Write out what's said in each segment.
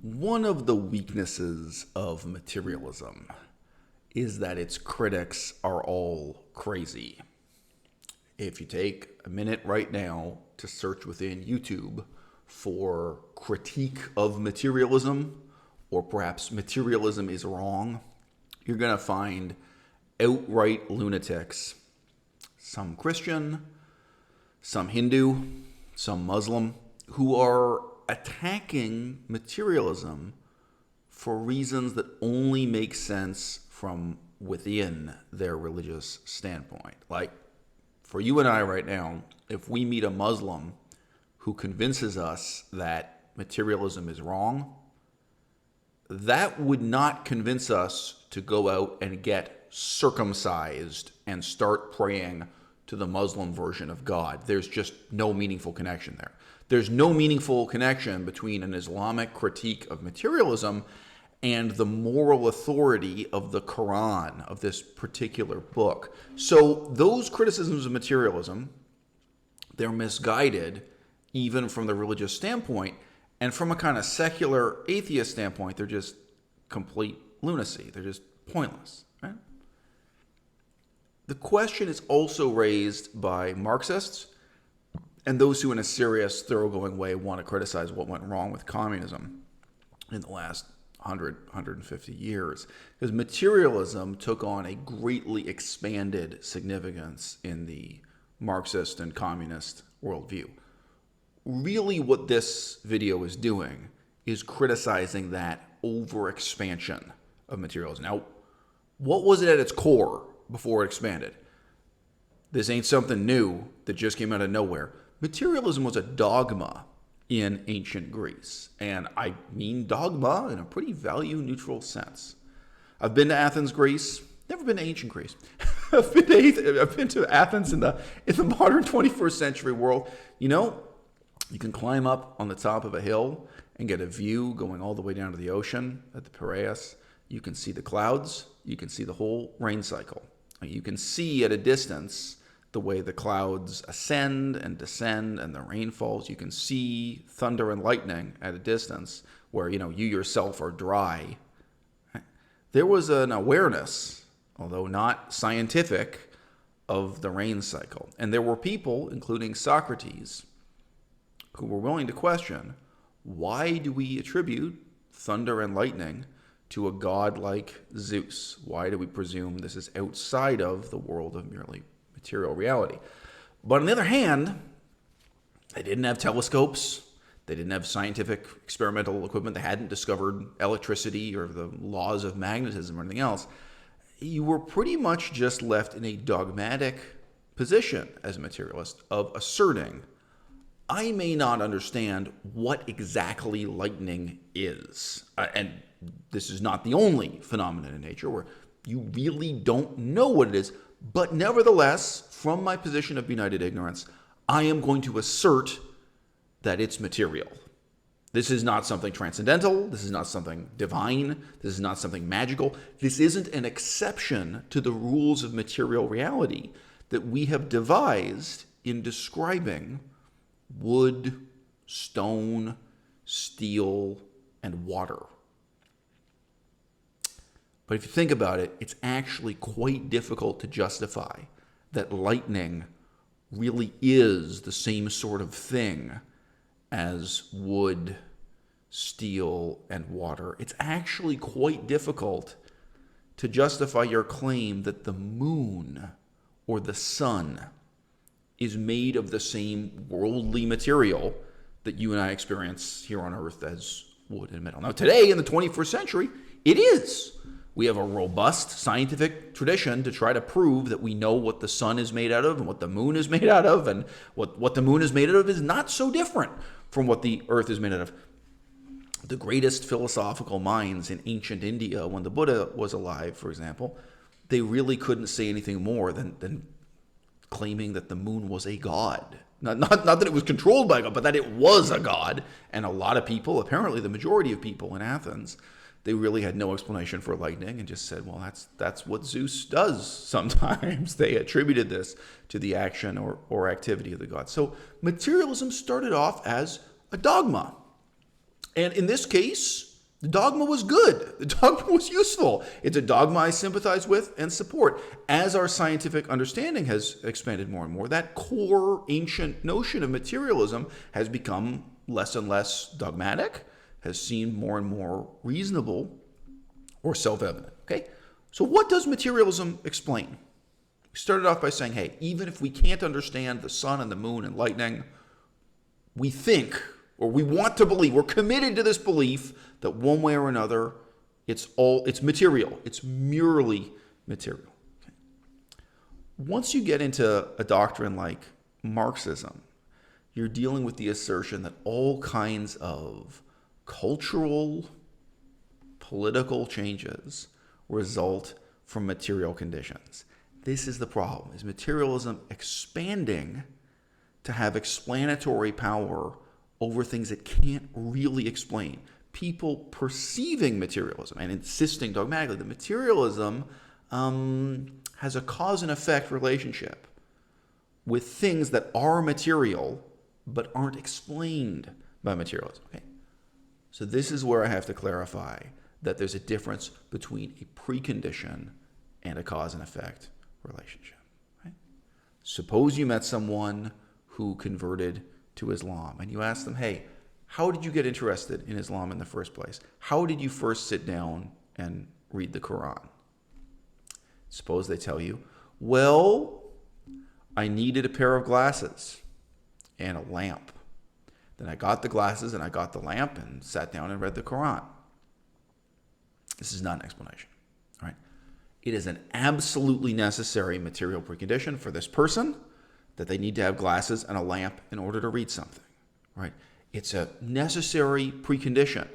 One of the weaknesses of materialism is that its critics are all crazy. If you take a minute right now to search within YouTube for critique of materialism, or perhaps materialism is wrong, you're going to find outright lunatics, some Christian, some Hindu, some Muslim, who are attacking materialism for reasons that only make sense from within their religious standpoint. Like, for you and I right now, if we meet a Muslim who convinces us that materialism is wrong, that would not convince us to go out and get circumcised and start praying to the Muslim version of God. There's just no meaningful connection there. There's no meaningful connection between an Islamic critique of materialism and the moral authority of the Quran, of this particular book. So those criticisms of materialism, they're misguided even from the religious standpoint, and from a kind of secular atheist standpoint, they're just complete lunacy. They're just pointless, right? The question is also raised by Marxists and those who in a serious, thoroughgoing way want to criticize what went wrong with communism in the last 150 years. Because materialism took on a greatly expanded significance in the Marxist and communist worldview. Really what this video is doing is criticizing that overexpansion of materialism. Now, what was it at its core before it expanded? This ain't something new that just came out of nowhere. Materialism was a dogma in ancient Greece. And I mean dogma in a pretty value-neutral sense. I've been to Athens, Greece. Never been to ancient Greece. I've been to Athens in the modern 21st century world. You know, you can climb up on the top of a hill and get a view going all the way down to the ocean at the Piraeus. You can see the clouds. You can see the whole rain cycle. You can see at a distance the way the clouds ascend and descend and the rain falls. You can see thunder and lightning at a distance where, you yourself are dry. There was an awareness, although not scientific, of the rain cycle. And there were people, including Socrates, who were willing to question, why do we attribute thunder and lightning to a god like Zeus? Why do we presume this is outside of the world of merely material reality? But on the other hand, they didn't have telescopes. They didn't have scientific experimental equipment. They hadn't discovered electricity or the laws of magnetism or anything else. You were pretty much just left in a dogmatic position as a materialist of asserting, I may not understand what exactly lightning is. And this is not the only phenomenon in nature where you really don't know what it is. But nevertheless, from my position of benighted ignorance, I am going to assert that it's material. This is not something transcendental. This is not something divine. This is not something magical. This isn't an exception to the rules of material reality that we have devised in describing wood, stone, steel, and water. But if you think about it, it's actually quite difficult to justify that lightning really is the same sort of thing as wood, steel, and water. It's actually quite difficult to justify your claim that the moon or the sun is made of the same worldly material that you and I experience here on Earth as wood and metal. Now, today, in the 21st century, it is. We have a robust scientific tradition to try to prove that we know what the sun is made out of and what the moon is made out of, and what the moon is made out of is not so different from what the Earth is made out of. The greatest philosophical minds in ancient India, when the Buddha was alive, for example, they really couldn't say anything more than claiming that the moon was a god. Not that it was controlled by God, but that it was a god. And a lot of people, apparently the majority of people in Athens, they really had no explanation for lightning and just said, well, that's what Zeus does sometimes. They attributed this to the action or activity of the god. So materialism started off as a dogma. And in this case, the dogma was good. The dogma was useful. It's a dogma I sympathize with and support. As our scientific understanding has expanded more and more, that core ancient notion of materialism has become less and less dogmatic, has seemed more and more reasonable or self-evident. Okay? So what does materialism explain? We started off by saying, hey, even if we can't understand the sun and the moon and lightning, we think, or we want to believe, we're committed to this belief that one way or another, it's material. It's merely material. Okay. Once you get into a doctrine like Marxism, you're dealing with the assertion that all kinds of cultural, political changes result from material conditions. This is the problem, is materialism expanding to have explanatory power over things it can't really explain. People perceiving materialism and insisting dogmatically that materialism has a cause and effect relationship with things that are material but aren't explained by materialism. Okay? So this is where I have to clarify that there's a difference between a precondition and a cause and effect relationship. Right? Suppose you met someone who converted to Islam and you ask them, hey, how did you get interested in Islam in the first place? How did you first sit down and read the Quran? Suppose they tell you, well, I needed a pair of glasses and a lamp. Then I got the glasses and I got the lamp and sat down and read the Quran. This is not an explanation. All right? It is an absolutely necessary material precondition for this person that they need to have glasses and a lamp in order to read something. Right? It's a necessary precondition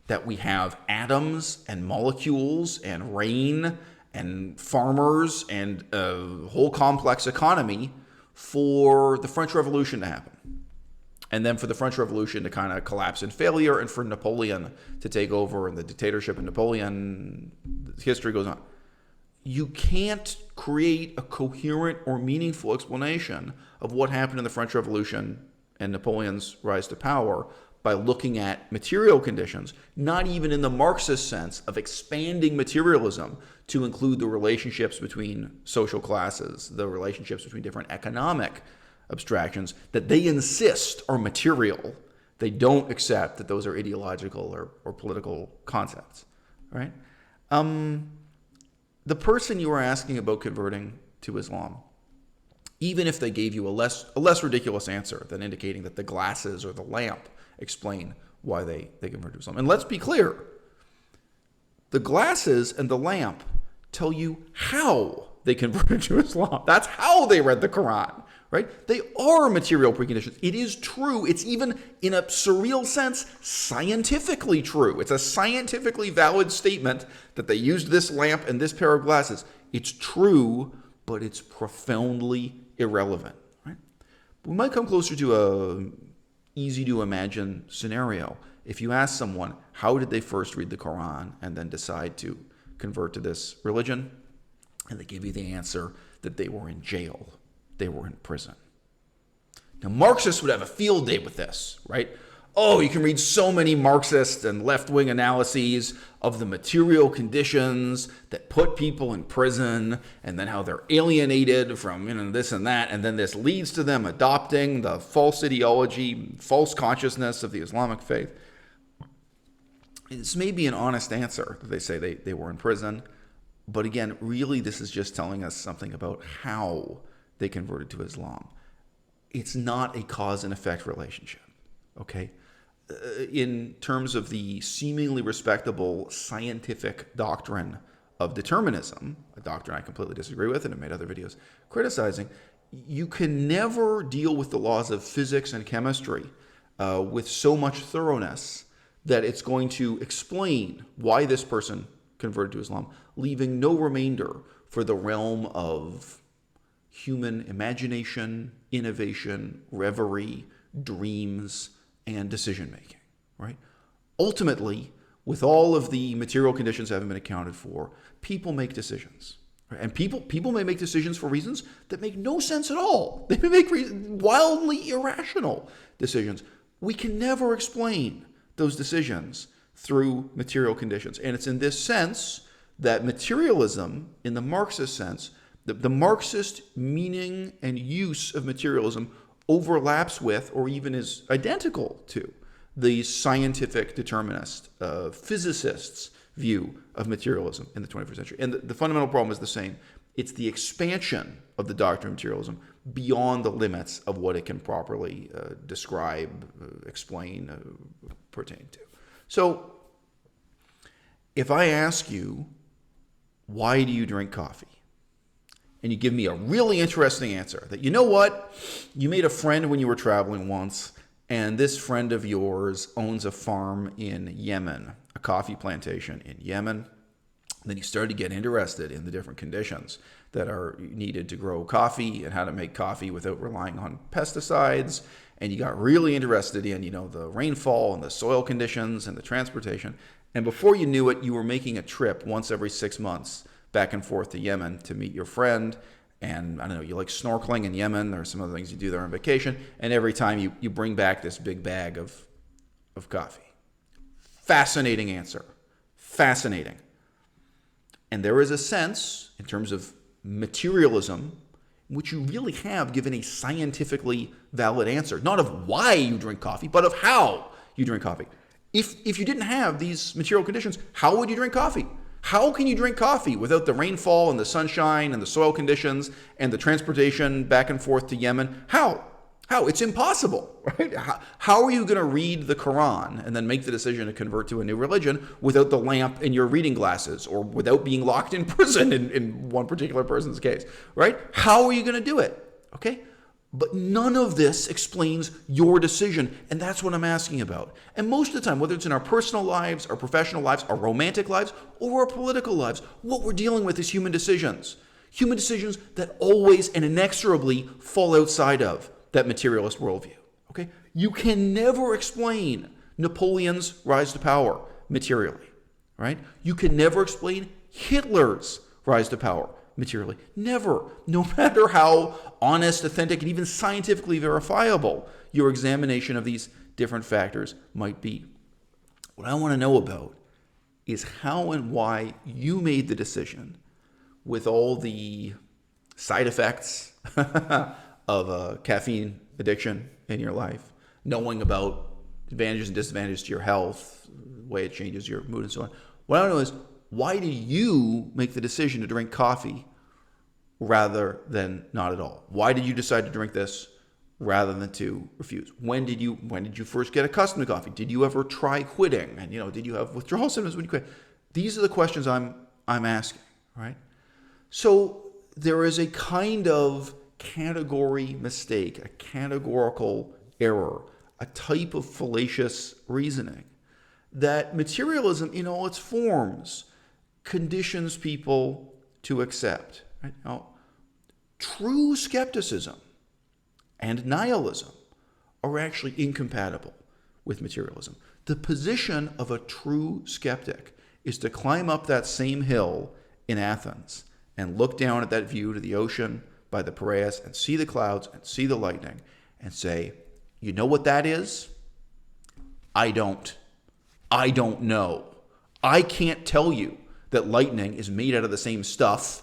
that we have atoms and molecules and rain and farmers and a whole complex economy for the French Revolution to happen. And then for the French Revolution to kind of collapse in failure and for Napoleon to take over and the dictatorship of Napoleon, history goes on. You can't create a coherent or meaningful explanation of what happened in the French Revolution and Napoleon's rise to power by looking at material conditions, not even in the Marxist sense of expanding materialism to include the relationships between social classes, the relationships between different economic abstractions that they insist are material. They don't accept that those are ideological or political concepts, right? The person you are asking about converting to Islam, even if they gave you a less ridiculous answer than indicating that the glasses or the lamp explain why they convert to Islam. And let's be clear, the glasses and the lamp tell you how they converted to Islam. That's how they read the Quran, right? They are material preconditions. It is true. It's even, in a surreal sense, scientifically true. It's a scientifically valid statement that they used this lamp and this pair of glasses. It's true, but it's profoundly irrelevant, right? We might come closer to a easy to imagine scenario. If you ask someone, how did they first read the Quran and then decide to convert to this religion? And they give you the answer that they were in jail. They were in prison. Now, Marxists would have a field day with this, right? Oh, you can read so many Marxist and left-wing analyses of the material conditions that put people in prison and then how they're alienated from this and that. And then this leads to them adopting the false ideology, false consciousness of the Islamic faith. This may be an honest answer that they say they were in prison. But again, really, this is just telling us something about how they converted to Islam. It's not a cause and effect relationship, okay? In terms of the seemingly respectable scientific doctrine of determinism, a doctrine I completely disagree with and have made other videos criticizing, you can never deal with the laws of physics and chemistry with so much thoroughness that it's going to explain why this person converted to Islam, leaving no remainder for the realm of human imagination, innovation, reverie, dreams, and decision-making, right? Ultimately, with all of the material conditions having been accounted for, people make decisions. Right? And people may make decisions for reasons that make no sense at all. They may make wildly irrational decisions. We can never explain those decisions through material conditions. And it's in this sense that materialism, in the Marxist sense, the Marxist meaning and use of materialism overlaps with, or even is identical to, the scientific determinist, physicists' view of materialism in the 21st century. And the fundamental problem is the same. It's the expansion of the doctrine of materialism beyond the limits of what it can properly describe, explain, pertain to. So, if I ask you, why do you drink coffee? And you give me a really interesting answer that, you know what, you made a friend when you were traveling once, and this friend of yours owns a farm in Yemen, a coffee plantation in Yemen. Then you started to get interested in the different conditions that are needed to grow coffee and how to make coffee without relying on pesticides. And you got really interested in, the rainfall and the soil conditions and the transportation. And before you knew it, you were making a trip once every 6 months back and forth to Yemen to meet your friend. And I don't know, you like snorkeling in Yemen. There are some other things you do there on vacation. And every time you bring back this big bag of coffee. Fascinating answer. Fascinating. And there is a sense, in terms of materialism, in which you really have given a scientifically valid answer. Not of why you drink coffee, but of how you drink coffee. If you didn't have these material conditions, how would you drink coffee? How can you drink coffee without the rainfall and the sunshine and the soil conditions and the transportation back and forth to Yemen? How? It's impossible, right? How are you going to read the Quran and then make the decision to convert to a new religion without the lamp in your reading glasses, or without being locked in prison in one particular person's case, right? How are you going to do it? Okay? But none of this explains your decision, and that's what I'm asking about. And most of the time, whether it's in our personal lives, our professional lives, our romantic lives, or our political lives, what we're dealing with is human decisions. Human decisions that always and inexorably fall outside of that materialist worldview. Okay? You can never explain Napoleon's rise to power materially, right? You can never explain Hitler's rise to power materially. Never. No matter how honest, authentic, and even scientifically verifiable your examination of these different factors might be. What I want to know about is how and why you made the decision, with all the side effects of caffeine addiction in your life, knowing about advantages and disadvantages to your health, the way it changes your mood and so on. What I want to know is, why do you make the decision to drink coffee rather than not at all? Why did you decide to drink this rather than to refuse? When did you first get accustomed to coffee? Did you ever try quitting? And did you have withdrawal symptoms when you quit? These are the questions I'm asking, right? So there is a kind of category mistake, a categorical error, a type of fallacious reasoning that materialism in all its forms conditions people to accept. Right? Now, true skepticism and nihilism are actually incompatible with materialism. The position of a true skeptic is to climb up that same hill in Athens and look down at that view to the ocean by the Piraeus and see the clouds and see the lightning and say, you know what that is? I don't know. I can't tell you that lightning is made out of the same stuff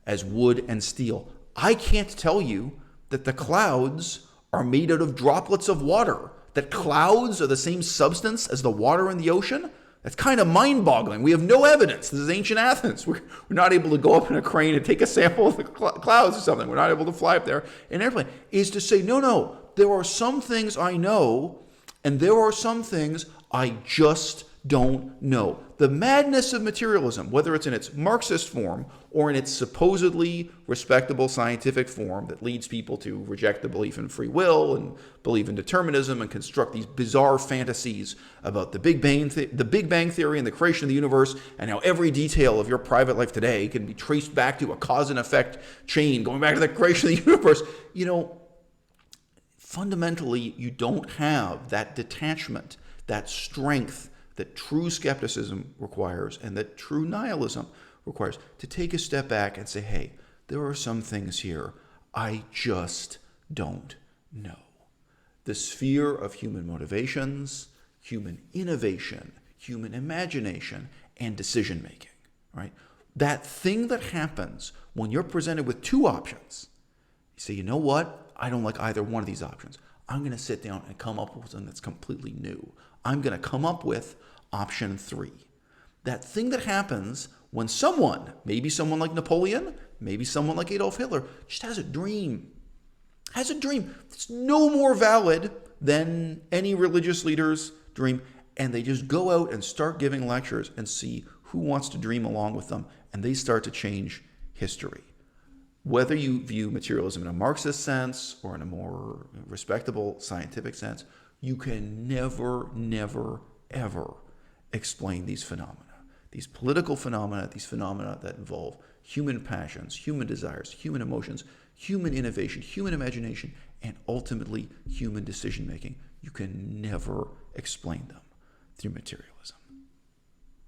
as wood and steel. I can't tell you that the clouds are made out of droplets of water, that clouds are the same substance as the water in the ocean. That's kind of mind-boggling. We have no evidence. This is ancient Athens. We're not able to go up in a crane and take a sample of the clouds or something. We're not able to fly up there in an airplane. Is to say, no, there are some things I know, and there are some things I just don't know. The madness of materialism, whether it's in its Marxist form or in its supposedly respectable scientific form that leads people to reject the belief in free will and believe in determinism and construct these bizarre fantasies about the Big Bang Theory and the creation of the universe, and how every detail of your private life today can be traced back to a cause and effect chain going back to the creation of the universe. Fundamentally, you don't have that detachment, that strength that true skepticism requires and that true nihilism requires, to take a step back and say, hey, there are some things here I just don't know. The sphere of human motivations, human innovation, human imagination, and decision making, right? That thing that happens when you're presented with two options, you say, you know what? I don't like either one of these options. I'm going to sit down and come up with something that's completely new. I'm going to come up with option 3. That thing that happens when someone, maybe someone like Napoleon, maybe someone like Adolf Hitler, just has a dream. Has a dream that's no more valid than any religious leader's dream. And they just go out and start giving lectures and see who wants to dream along with them. And they start to change history. Whether you view materialism in a Marxist sense or in a more respectable scientific sense, you can never, ever explain these phenomena. These political phenomena, these phenomena that involve human passions, human desires, human emotions, human innovation, human imagination, and ultimately human decision making. You can never explain them through materialism.